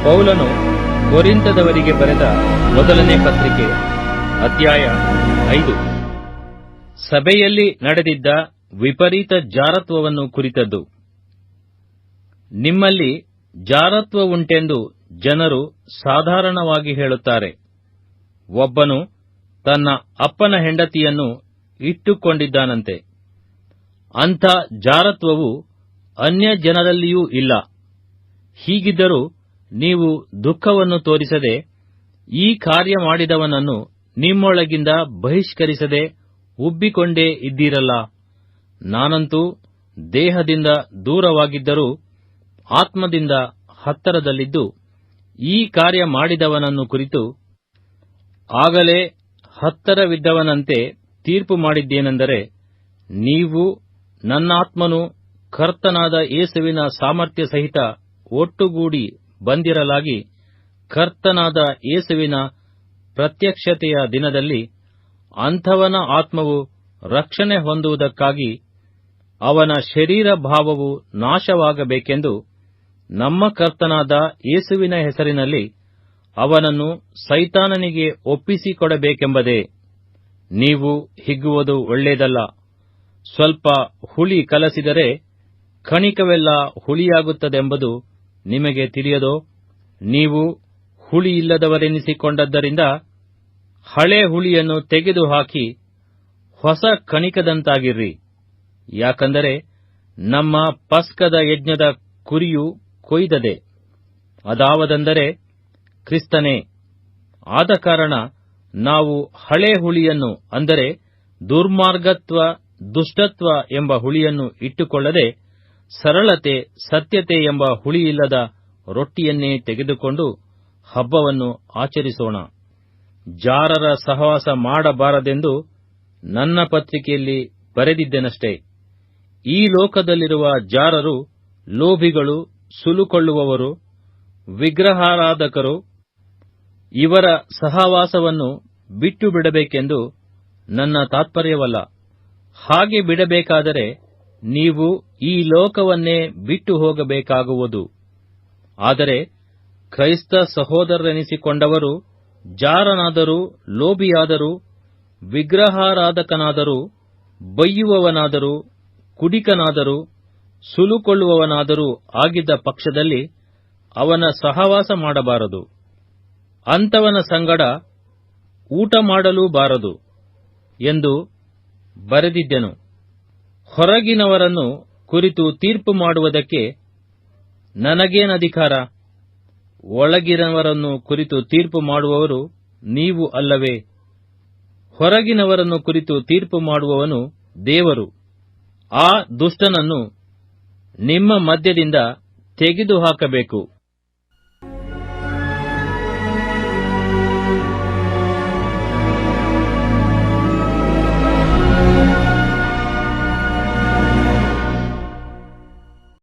ಪೌಲನು ಕೊರಿಂಥದವರಿಗೆ ಬರೆದ ಮೊದಲನೇ ಪತ್ರಿಕೆ ಅಧ್ಯಾಯ 5. ಸಭೆಯಲ್ಲಿ ನಡೆದಿದ್ದ ವಿಪರೀತ ಜಾರತ್ವವನ್ನು ಕುರಿತದ್ದು. ನಿಮ್ಮಲ್ಲಿ ಜಾರತ್ವವುಂಟೆಂದು ಜನರು ಸಾಧಾರಣವಾಗಿ ಹೇಳುತ್ತಾರೆ. ಒಬ್ಬನು ತನ್ನ ಅಪ್ಪನ ಹೆಂಡತಿಯನ್ನು ಇಟ್ಟುಕೊಂಡಿದ್ದಾನಂತೆ. ಅಂಥ ಜಾರತ್ವವು ಅನ್ಯ ಜನರಲ್ಲಿಯೂ ಇಲ್ಲ. ಹೀಗಿದ್ದರೂ ನೀವು ದುಃಖವನ್ನು ತೋರಿಸದೆ ಈ ಕಾರ್ಯ ಮಾಡಿದವನನ್ನು ನಿಮ್ಮೊಳಗಿಂದ ಬಹಿಷ್ಕರಿಸದೆ ಉಬ್ಬಿಕೊಂಡೇ ಇದ್ದೀರಲ್ಲ. ನಾನಂತೂ ದೇಹದಿಂದ ದೂರವಾಗಿದ್ದರೂ ಆತ್ಮದಿಂದ ಹತ್ತರದಲ್ಲಿದ್ದು ಈ ಕಾರ್ಯ ಮಾಡಿದವನನ್ನು ಕುರಿತು ಆಗಲೇ ಹತ್ತರವಿದ್ದವನಂತೆ ತೀರ್ಪು ಮಾಡಿದ್ದೇನೆಂದರೆ, ನೀವು ನನ್ನಾತ್ಮನು ಕರ್ತನಾದ ಯೇಸುವಿನ ಸಾಮರ್ಥ್ಯ ಸಹಿತ ಒಟ್ಟುಗೂಡಿ ಬಂದಿರಲಾಗಿ ಕರ್ತನಾದ ಯೇಸುವಿನ ಪ್ರತ್ಯಕ್ಷತೆಯ ದಿನದಲ್ಲಿ ಅಂಥವನ ಆತ್ಮವು ರಕ್ಷಣೆ ಹೊಂದುವುದಕ್ಕಾಗಿ ಅವನ ಶರೀರ ಭಾವವು ನಾಶವಾಗಬೇಕೆಂದು ನಮ್ಮ ಕರ್ತನಾದ ಯೇಸುವಿನ ಹೆಸರಿನಲ್ಲಿ ಅವನನ್ನು ಸೈತಾನನಿಗೆ ಒಪ್ಪಿಸಿಕೊಡಬೇಕೆಂಬುದೇ. ನೀವು ಹಿಗ್ಗುವುದು ಒಳ್ಳೆಯದಲ್ಲ. ಸ್ವಲ್ಪ ಹುಳಿ ಕಲಸಿದರೆ ಕಣಿಕವೆಲ್ಲ ಹುಳಿಯಾಗುತ್ತದೆಂಬುದು ನಿಮಗೆ ತಿಳಿಯದೋ? ನೀವು ಹುಳಿಯಿಲ್ಲದವರೆನಿಸಿಕೊಂಡದ್ದರಿಂದ ಹಳೆ ಹುಳಿಯನ್ನು ತೆಗೆದುಹಾಕಿ ಹೊಸ ಕಣಿಕದಂತಾಗಿರ್ರಿ. ಯಾಕಂದರೆ ನಮ್ಮ ಪಸ್ಕದ ಯಜ್ಞದ ಕುರಿಯು ಕೊಯ್ದದೆ, ಅದಾವದೆಂದರೆ ಕ್ರಿಸ್ತನೇ. ಆದ ಕಾರಣ ನಾವು ಹಳೆ ಹುಳಿಯನ್ನು, ಅಂದರೆ ದುರ್ಮಾರ್ಗತ್ವ ದುಷ್ಟತ್ವ ಎಂಬ ಹುಳಿಯನ್ನು ಇಟ್ಟುಕೊಳ್ಳದೆ ಸರಳತೆ ಸತ್ಯತೆ ಎಂಬ ಹುಳಿಯಿಲ್ಲದ ರೊಟ್ಟಿಯನ್ನೇ ತೆಗೆದುಕೊಂಡು ಹಬ್ಬವನ್ನು ಆಚರಿಸೋಣ. ಜಾರರ ಸಹವಾಸ ಮಾಡಬಾರದೆಂದು ನನ್ನ ಪತ್ರಿಕೆಯಲ್ಲಿ ಬರೆದಿದ್ದೆನಷ್ಟೇ. ಈ ಲೋಕದಲ್ಲಿರುವ ಜಾರರು ಲೋಭಿಗಳು, ಸುಲುಕೊಳ್ಳುವವರು, ವಿಗ್ರಹಾರಾಧಕರು, ಇವರ ಸಹವಾಸವನ್ನು ಬಿಟ್ಟು ಬಿಡಬೇಕೆಂದು ನನ್ನ ತಾತ್ಪರ್ಯವಲ್ಲ. ಹಾಗೆ ಬಿಡಬೇಕಾದರೆ ನೀವು ಈ ಲೋಕವನ್ನೇ ಬಿಟ್ಟು ಹೋಗಬೇಕಾಗುವುದು. ಆದರೆ ಕ್ರೈಸ್ತ ಸಹೋದರರೆನಿಸಿಕೊಂಡವರು ಜಾರನಾದರೂ, ಲೋಭಿಯಾದರೂ, ವಿಗ್ರಹಾರಾಧಕನಾದರೂ, ಬೈಯುವವನಾದರೂ, ಕುಡಿಕನಾದರೂ, ಸುಲುಕೊಳ್ಳುವವನಾದರೂ ಆಗಿದ್ದ ಪಕ್ಷದಲ್ಲಿ ಅವನ ಸಹವಾಸ ಮಾಡಬಾರದು. ಅಂಥವನ ಸಂಗಡ ಊಟ ಮಾಡಲೂ ಬಾರದು ಎಂದು ಬರೆದಿದ್ದೆನು. ಹೊರಗಿನವರನ್ನು ಕುರಿತು ತೀರ್ಪು ಮಾಡುವುದಕ್ಕೆ ನನಗೇನಧಿಕಾರ? ಒಳಗಿನವರನ್ನು ಕುರಿತು ತೀರ್ಪು ಮಾಡುವವರು ನೀವು ಅಲ್ಲವೇ? ಹೊರಗಿನವರನ್ನು ಕುರಿತು ತೀರ್ಪು ಮಾಡುವವನು ದೇವರು. ಆ ದುಷ್ಟನನ್ನು ನಿಮ್ಮ ಮಧ್ಯದಿಂದ ತೆಗೆದುಹಾಕಬೇಕು.